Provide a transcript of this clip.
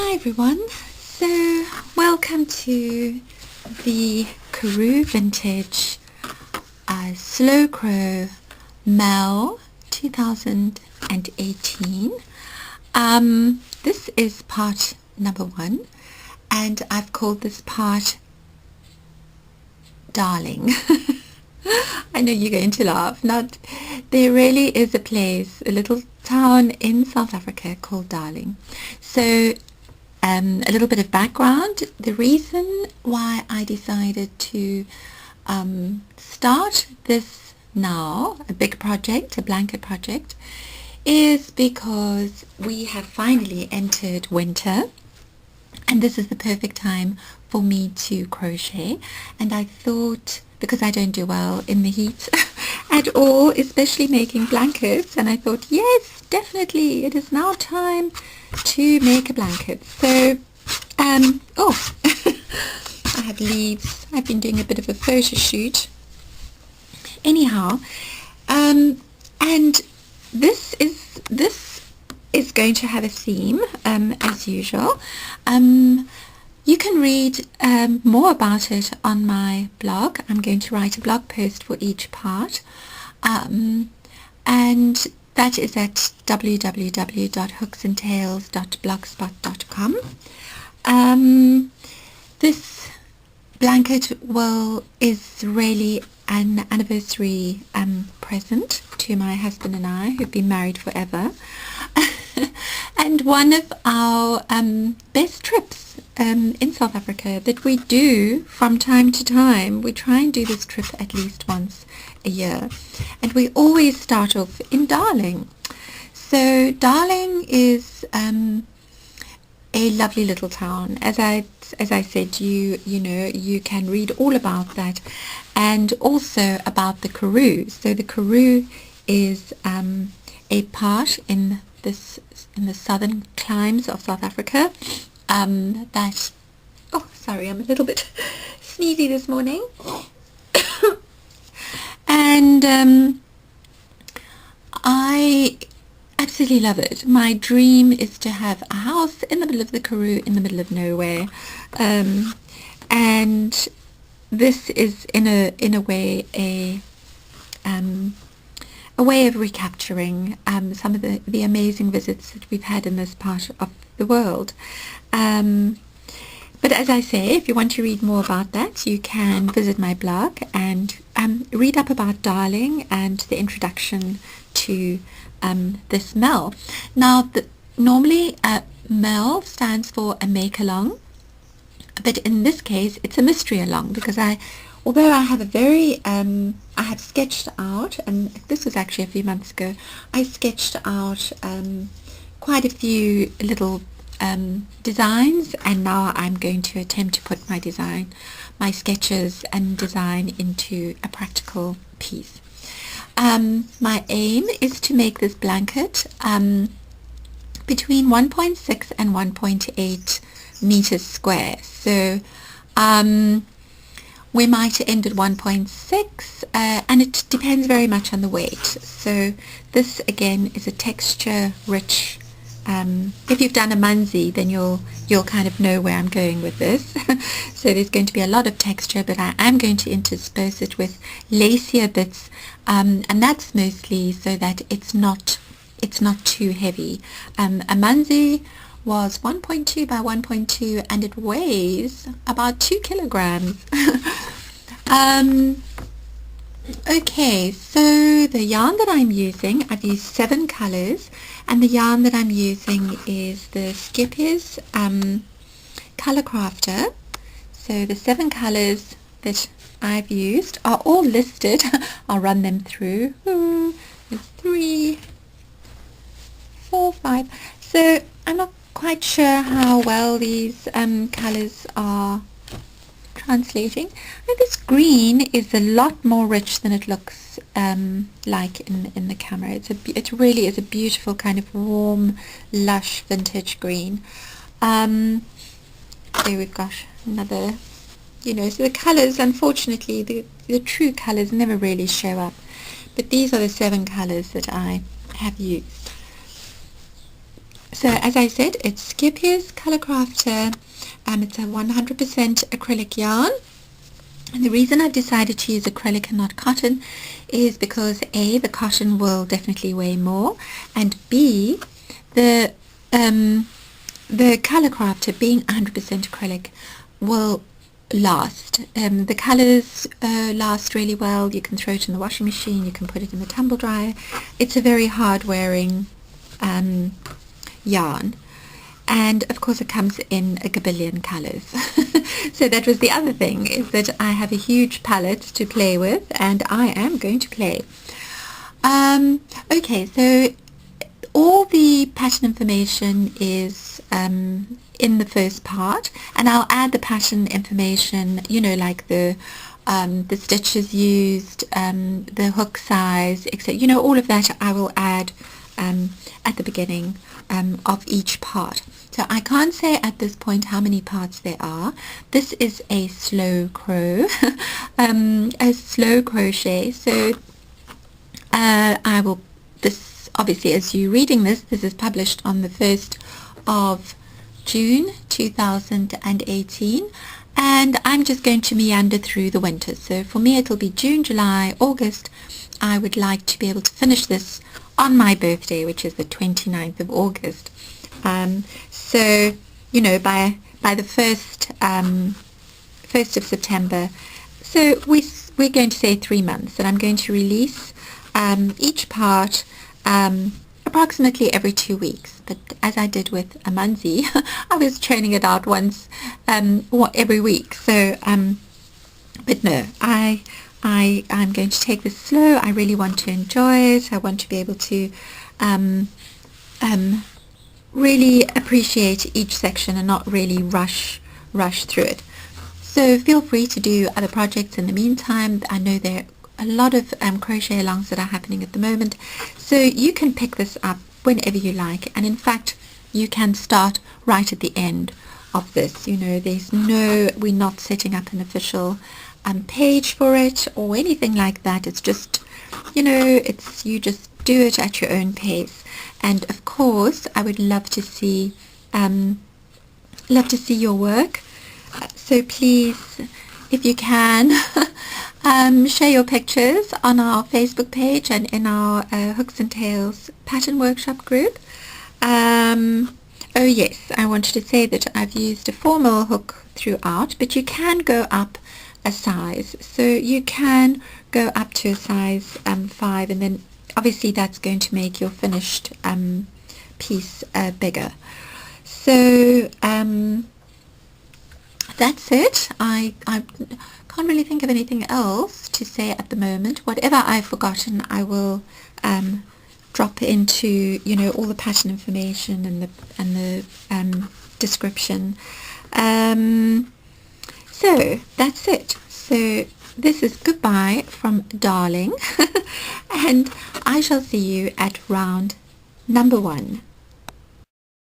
Hi everyone, so welcome to the Karoo Vintage Slow Crow Mel 2018. This is part number 1 and I've called this part Darling. I know you're going to laugh. There really is a place, a little town in South Africa called Darling. So a little bit of background. The reason why I decided to start this now, a big project, a blanket project, is because we have finally entered winter. And this is the perfect time for me to crochet. And I thought, because I don't do well in the heat at all, especially making blankets, and I thought, yes, definitely, it is now time to make a blanket. So, I have leaves. I've been doing a bit of a photo shoot. Anyhow, and this is going to have a theme, as usual. You can read more about it on my blog. I'm going to write a blog post for each part, and that is at www.hooksandtails.blogspot.com. This blanket is really an anniversary present to my husband and I, who've been married forever. And one of our best trips in South Africa that we do from time to time. We try and do this trip at least once a year, and we always start off in Darling. So Darling is a lovely little town. As I said, you can read all about that, and also about the Karoo. So the Karoo is a part in the southern climes of South Africa. I'm a little bit sneezy this morning. And I absolutely love it. My dream is to have a house in the middle of the Karoo, in the middle of nowhere. And this is in a way a way of recapturing some of the amazing visits that we've had in this part of the world. But as I say, if you want to read more about that, you can visit my blog and read up about Darling and the introduction to this MEL. Now, normally MEL stands for a make-along, but in this case it's a mystery along, because although I have I have sketched out, and this was actually a few months ago, I sketched out quite a few little designs, and now I'm going to attempt to put my sketches and design into a practical piece. My aim is to make this blanket between 1.6 and 1.8 meters square. So we might end at 1.6, and it depends very much on the weight. So this again is a texture rich. If you've done a manzi, then you'll kind of know where I'm going with this. So there's going to be a lot of texture, but I am going to intersperse it with lacier bits, and that's mostly so that it's not too heavy. A manzi was 1.2 by 1.2, and it weighs about 2 kilograms. Okay, so the yarn that I'm using, I've used 7 colors, and the yarn that I'm using is the Skipper's Color Crafter. So the 7 colors that I've used are all listed. I'll run them through. There's 3, 4, 5. So I'm not quite sure how well these colors are translating. And this green is a lot more rich than it looks like in the camera. It really is a beautiful kind of warm, lush vintage green. There we've got another, so the colors, unfortunately, the true colors never really show up. But these are the 7 colors that I have used. So as I said, it's Skipper's Color Crafter. It's a 100% acrylic yarn. And the reason I've decided to use acrylic and not cotton is because A, the cotton will definitely weigh more, and B, the color crafter being 100% acrylic will last. The colors last really well. You can throw it in the washing machine, you can put it in the tumble dryer. It's a very hard wearing yarn. And of course it comes in a gabillion colors. So that was the other thing, is that I have a huge palette to play with, and I am going to play. Okay, so all the pattern information is in the first part, and I'll add the pattern information, you know, like the stitches used, the hook size, etc. You know, all of that I will add at the beginning of each part. So I can't say at this point how many parts there are. This is a slow crochet. So I will, this obviously, as you're reading this is published on the 1st of June 2018, and I'm just going to meander through the winter. So for me it'll be June, July, August. I would like to be able to finish this on my birthday, which is the 29th of August. So, you know, by the 1st of September, so we're going to say 3 months, and I'm going to release each part approximately every 2 weeks. But as I did with a Amanzi, I was churning it out once every week. So, but no, I'm going to take this slow. I really want to enjoy it. I want to be able to really appreciate each section and not really rush through it. So feel free to do other projects in the meantime. I know there are a lot of crochet alongs that are happening at the moment, so you can pick this up whenever you like, and in fact you can start right at the end of this. You know, we're not setting up an official page for it or anything like that. It's just, you know, you just do it at your own pace. And of course I would love to see your work, so please, if you can, share your pictures on our Facebook page and in our Hooks and Tails pattern workshop group. Oh yes, I wanted to say that I've used a formal hook throughout, but you can go up a size, so you can go up to a size 5, and then obviously that's going to make your finished piece bigger. So that's it. I can't really think of anything else to say at the moment. Whatever I've forgotten, I will drop into, you know, all the pattern information and the description. So that's it. So this is goodbye from Darling, and I shall see you at round number 1.